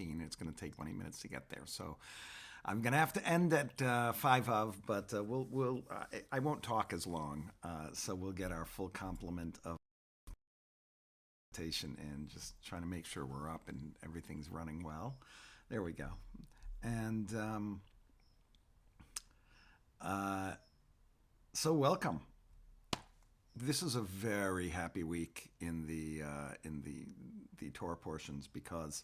5:15. It's going to take 20 minutes to get there. So I'm going to have to end at 5 of, but I won't talk as long. So we'll get our full complement of meditation and just trying to make sure we're up and everything's running well. There we go. And so welcome. This is a very happy week in the Torah portions because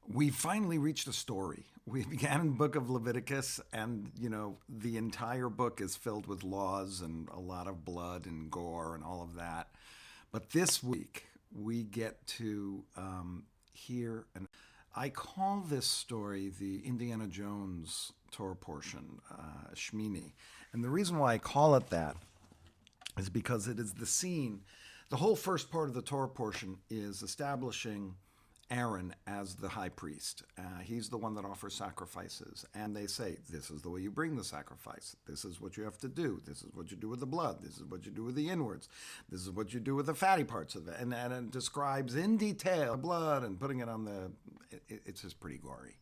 we finally reached a story. We began in the book of Leviticus, and the entire book is filled with laws and a lot of blood and gore and all of that. But this week we get to hear, and I call this story the Indiana Jones Torah portion, Shmini. And the reason why I call it that is because it is the scene. The whole first part of the Torah portion is establishing Aaron as the high priest. He's the one that offers sacrifices. And they say, this is the way you bring the sacrifice. This is what you have to do. This is what you do with the blood. This is what you do with the inwards. This is what you do with the fatty parts of it. And it describes in detail the blood and putting it on the... It's just pretty gory.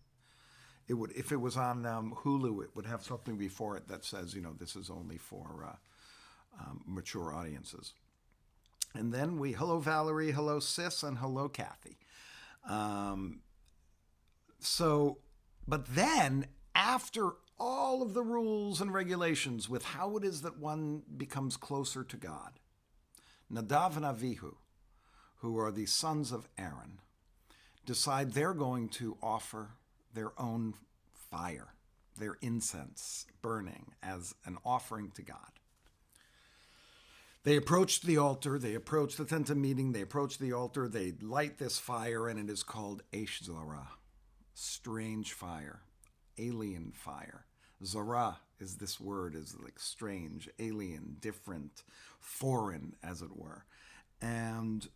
It would, if it was on Hulu, it would have something before it that says, this is only for mature audiences. And then hello Valerie, hello Sis, and hello Kathy. But then after all of the rules and regulations with how it is that one becomes closer to God, Nadav and Avihu, who are the sons of Aaron, decide they're going to offer their own fire, their incense burning as an offering to God. They approach the altar, they approach the tent of meeting, they approach the altar, they light this fire, and it is called Eish Zara, strange fire, alien fire. Zara is this word, is like strange, alien, different, foreign, as it were. And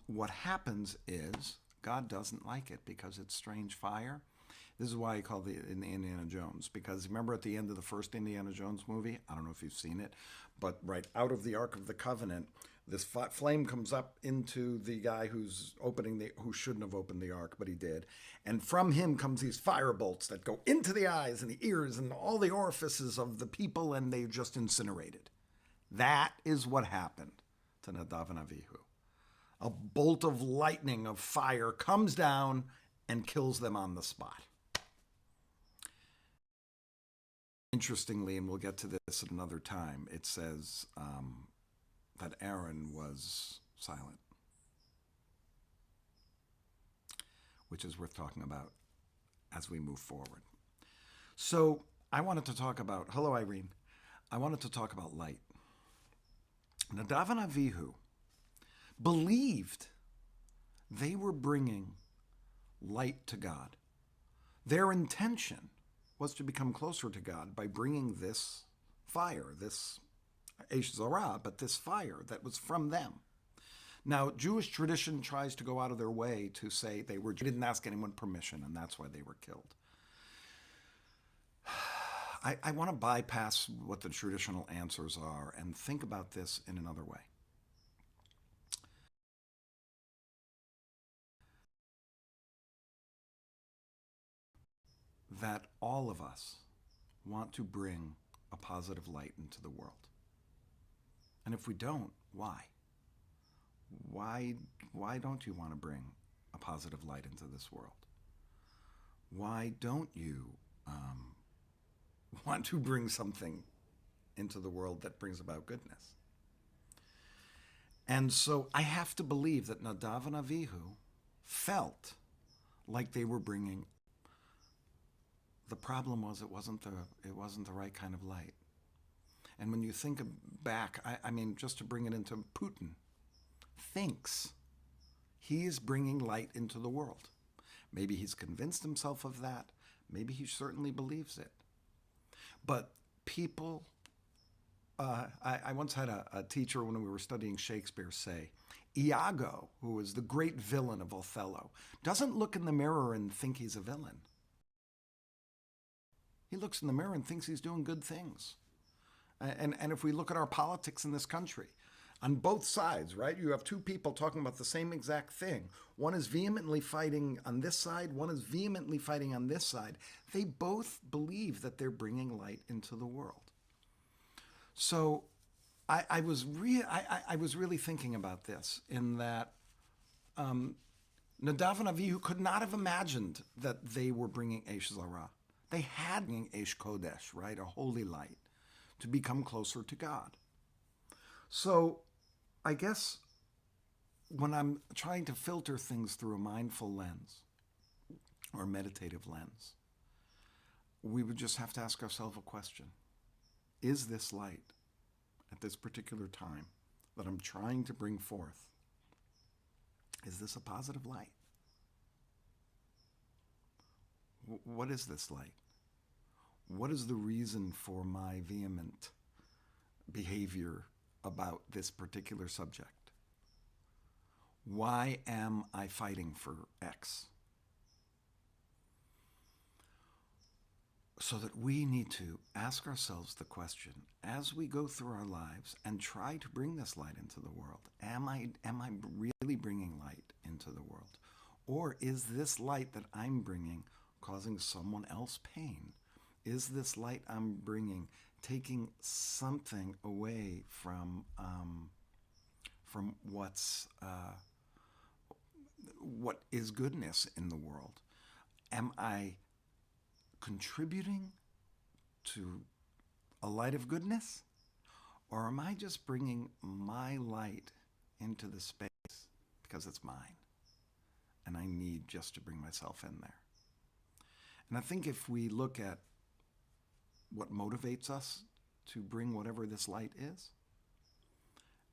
what happens is God doesn't like it because it's strange fire. This is why I call it Indiana Jones, because remember at the end of the first Indiana Jones movie, I don't know if you've seen it, but right out of the Ark of the Covenant, this flame comes up into the guy who shouldn't have opened the Ark, but he did. And from him comes these fire bolts that go into the eyes and the ears and all the orifices of the people, and they just incinerated. That is what happened to Nadav and Avihu. A bolt of lightning, of fire, comes down and kills them on the spot. Interestingly, and we'll get to this at another time, it says that Aaron was silent, which is worth talking about as we move forward. So I wanted to talk about, hello Irene, I wanted to talk about light. Nadav and Avihu believed they were bringing light to God. Their intention was to become closer to God by bringing this fire, this Eish Zara, but this fire that was from them. Now, Jewish tradition tries to go out of their way to say they didn't ask anyone permission, and that's why they were killed. I want to bypass what the traditional answers are and think about this in another way. That all of us want to bring a positive light into the world. And if we don't, why? Why don't you want to bring a positive light into this world? Why don't you want to bring something into the world that brings about goodness? And so I have to believe that Nadav and Avihu felt like they were bringing. The problem was it wasn't the right kind of light. And when you think back, I mean, just to bring it into Putin, thinks he is bringing light into the world. Maybe he's convinced himself of that. Maybe he certainly believes it. But people, I once had a teacher when we were studying Shakespeare say, Iago, who was the great villain of Othello, doesn't look in the mirror and think he's a villain. He looks in the mirror and thinks he's doing good things. And if we look at our politics in this country, on both sides, right? You have two people talking about the same exact thing. One is vehemently fighting on this side, one is vehemently fighting on this side. They both believe that they're bringing light into the world. So I was really thinking about this, in that Nadav and Avihu could not have imagined that they were bringing Eish Zara. They had bringing Eish Kodesh, right, a holy light, to become closer to God. So I guess when I'm trying to filter things through a mindful lens or a meditative lens, we would just have to ask ourselves a question. Is this light at this particular time that I'm trying to bring forth, is this a positive light? What is this light? What is the reason for my vehement behavior about this particular subject? Why am I fighting for X? So that we need to ask ourselves the question, as we go through our lives and try to bring this light into the world, am I really bringing light into the world? Or is this light that I'm bringing causing someone else pain? Is this light I'm bringing taking something away from what is goodness in the world? Am I contributing to a light of goodness? Or am I just bringing my light into the space because it's mine and I need just to bring myself in there? And I think if we look at what motivates us to bring whatever this light is,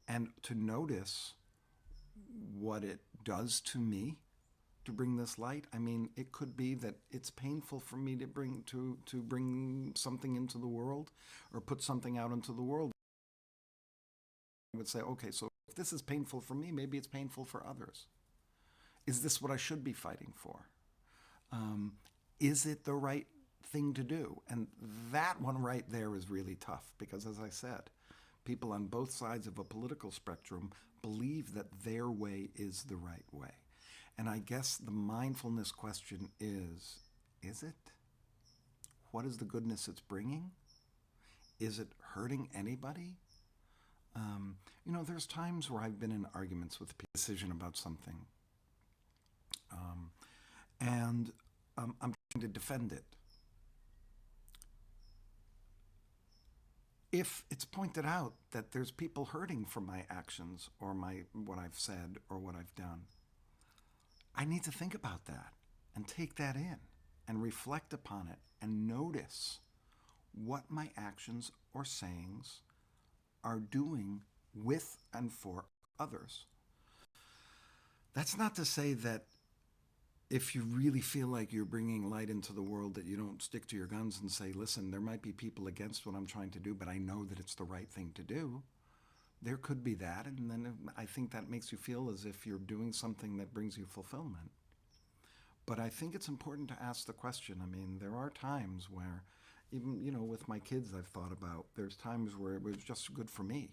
and to notice what it does to me to bring this light. I mean, it could be that it's painful for me to bring something into the world or put something out into the world. I would say, okay, so if this is painful for me, maybe it's painful for others. Is this what I should be fighting for? Is it the right thing to do? And that one right there is really tough because, as I said, people on both sides of a political spectrum believe that their way is the right way. And I guess the mindfulness question is it? What is the goodness it's bringing? Is it hurting anybody? There's times where I've been in arguments with a decision about something. And I'm trying to defend it. If it's pointed out that there's people hurting from my actions or what I've said or what I've done, I need to think about that and take that in and reflect upon it and notice what my actions or sayings are doing with and for others. That's not to say that if you really feel like you're bringing light into the world, that you don't stick to your guns and say, listen, there might be people against what I'm trying to do, but I know that it's the right thing to do. There could be that, and then I think that makes you feel as if you're doing something that brings you fulfillment. But I think it's important to ask the question. I mean, there are times where, even, with my kids, I've thought about, there's times where it was just good for me,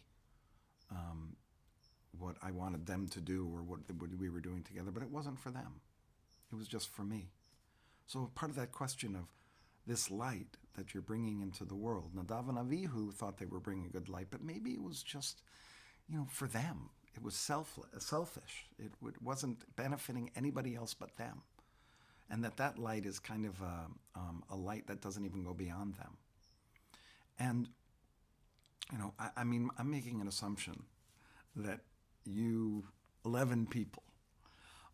what I wanted them to do or what we were doing together, but it wasn't for them. It was just for me. So part of that question of this light that you're bringing into the world, Nadav and Avihu thought they were bringing good light, but maybe it was just, for them. It was selfish. It wasn't benefiting anybody else but them. And that light is kind of a light that doesn't even go beyond them. And, I'm making an assumption that you 11 people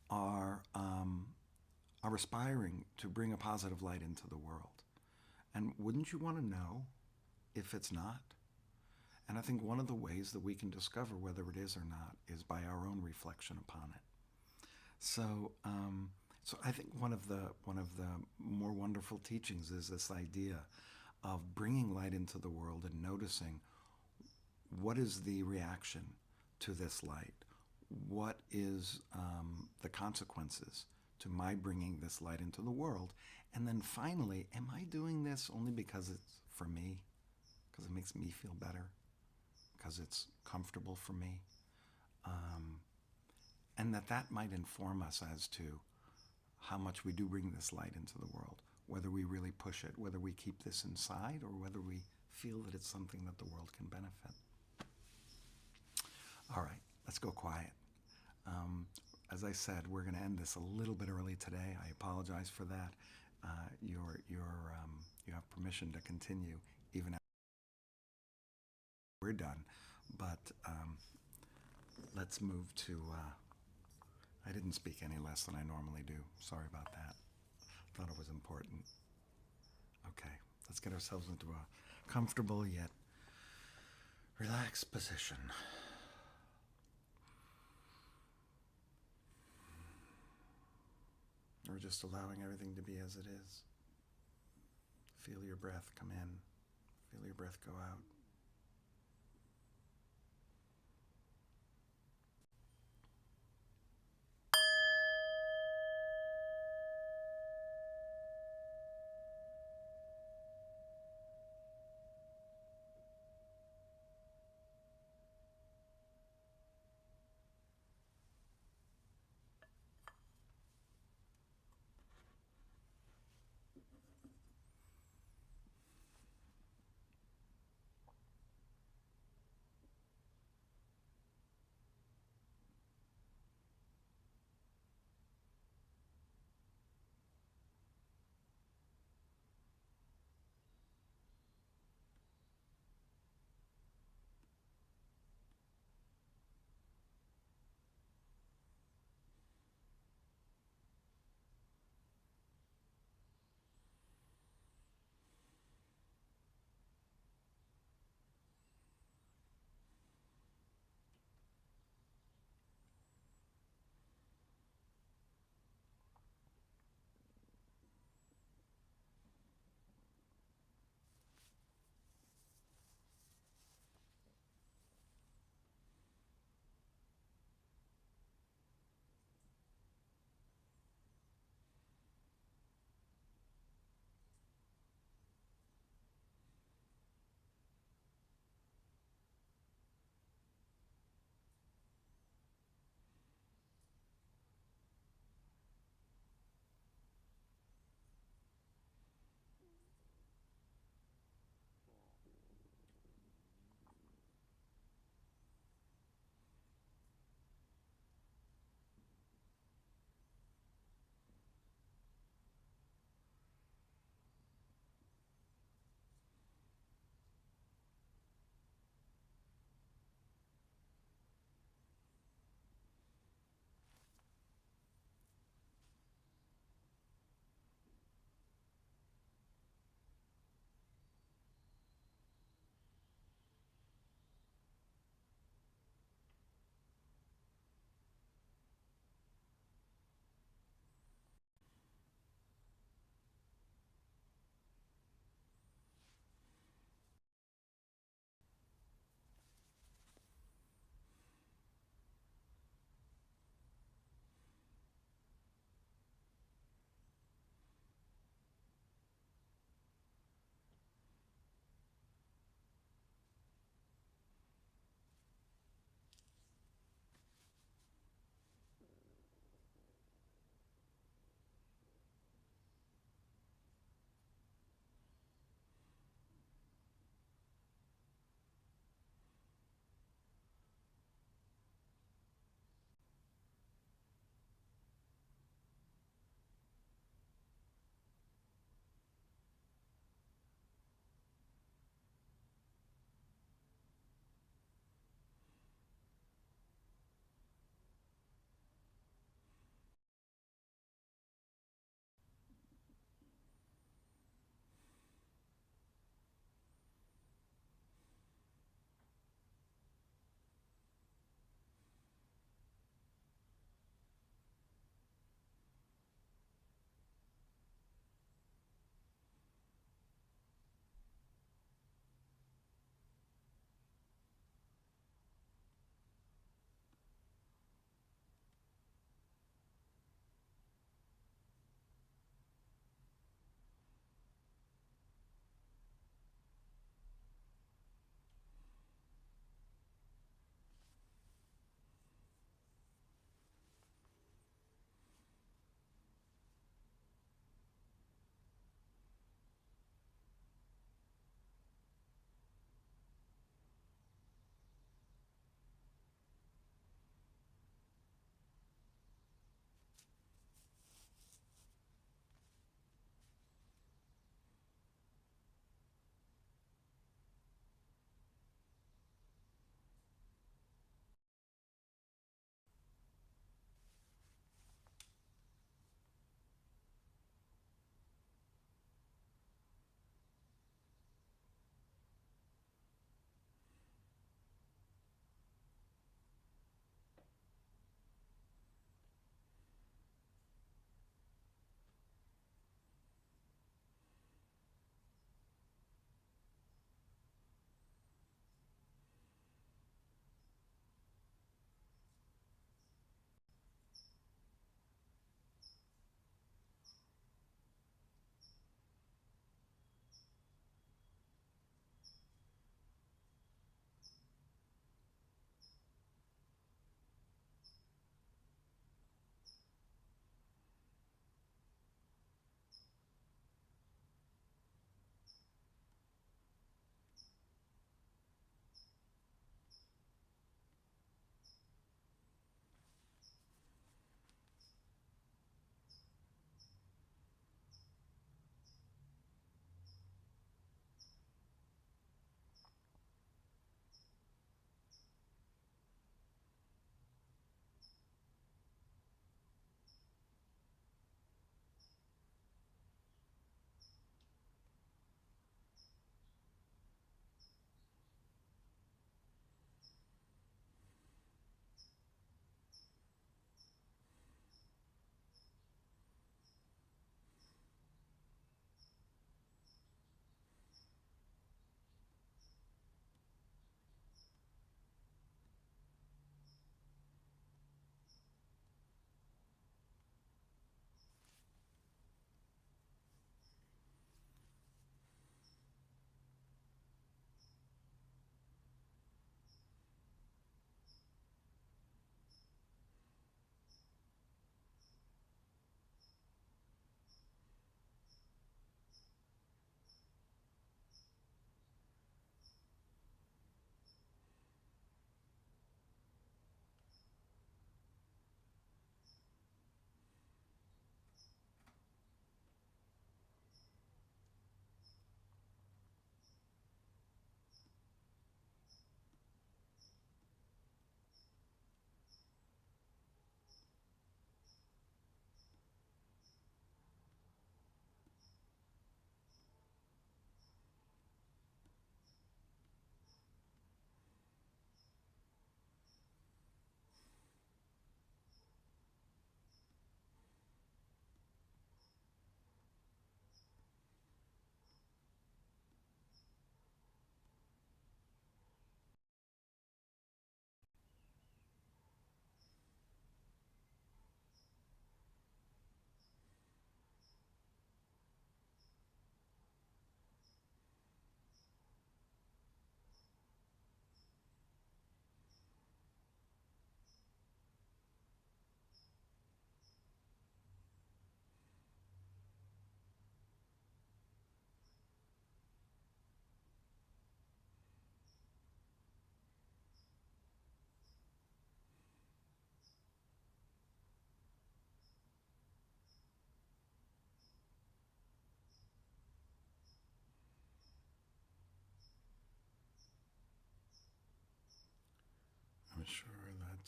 are aspiring to bring a positive light into the world. And wouldn't you want to know if it's not? And I think one of the ways that we can discover whether it is or not is by our own reflection upon it. So I think one of the more wonderful teachings is this idea of bringing light into the world and noticing what is the reaction to this light. What is the consequences to my bringing this light into the world? And then finally, am I doing this only because it's for me? Because it makes me feel better? Because it's comfortable for me? and that might inform us as to how much we do bring this light into the world, whether we really push it, whether we keep this inside, or whether we feel that it's something that the world can benefit. All right, let's go quiet. As I said, we're going to end this a little bit early today. I apologize for that. You have permission to continue even after we're done. But let's move to. I didn't speak any less than I normally do. Sorry about that. Thought it was important. Okay, let's get ourselves into a comfortable yet relaxed position. Or just allowing everything to be as it is. Feel your breath come in. Feel your breath go out.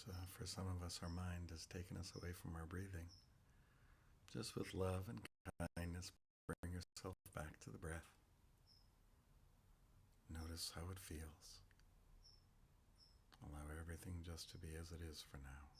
For some of us, our mind has taken us away from our breathing. Just with love and kindness, bring yourself back to the breath. Notice how it feels. Allow everything just to be as it is for now.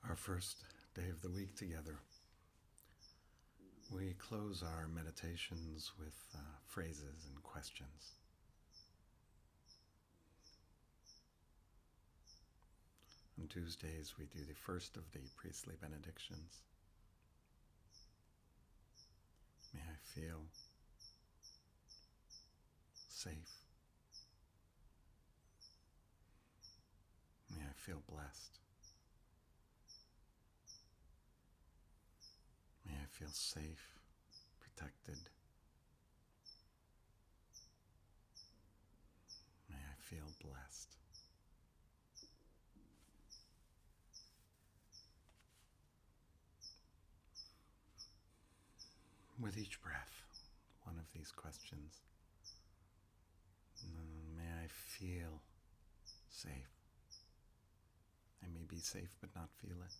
Our first day of the week together, we close our meditations with phrases and questions. On Tuesdays, we do the first of the priestly benedictions. May I feel safe. May I feel blessed. May I feel safe, protected. May I feel blessed. With each breath, one of these questions. May I feel safe. I may be safe but not feel it.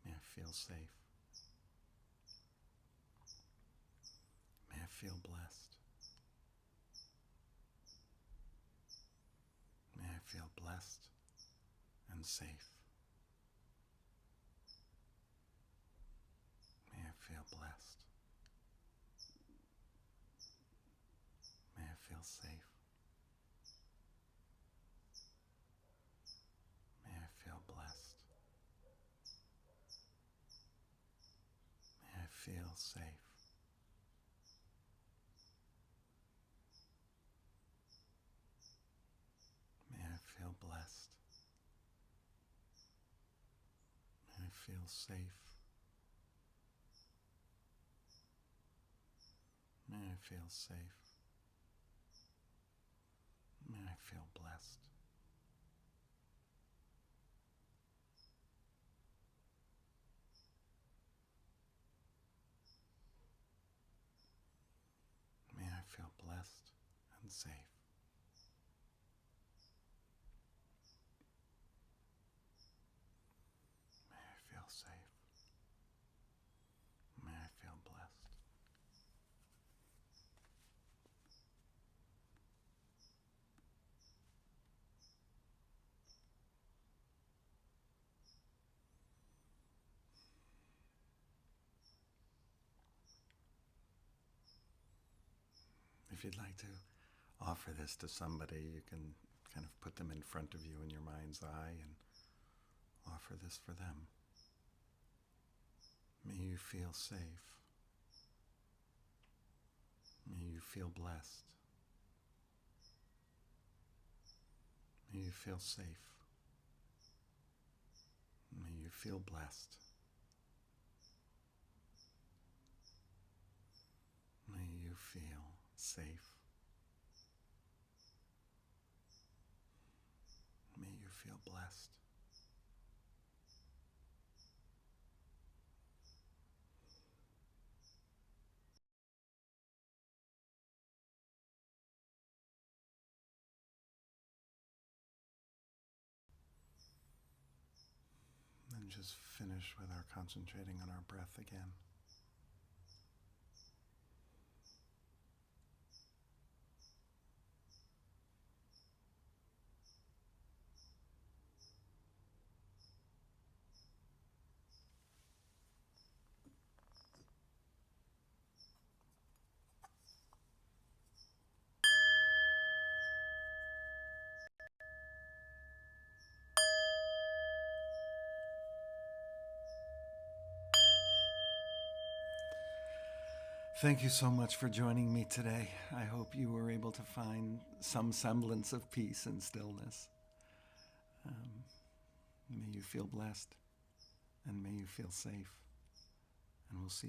May I feel safe. May I feel blessed. May I feel blessed and safe. May I feel blessed. May I feel safe. May I feel blessed. May I feel safe. May I feel blessed. May I feel safe. May I feel safe. May I feel blessed. May I feel blessed and safe. May I feel safe. May I feel blessed. If you'd like to offer this to somebody, you can kind of put them in front of you in your mind's eye and offer this for them. May you feel safe. May you feel blessed. May you feel safe. May you feel blessed. May you feel safe. May you feel blessed. And just finish with our concentrating on our breath again. Thank you so much for joining me today. I hope you were able to find some semblance of peace and stillness. May you feel blessed, and may you feel safe. And we'll see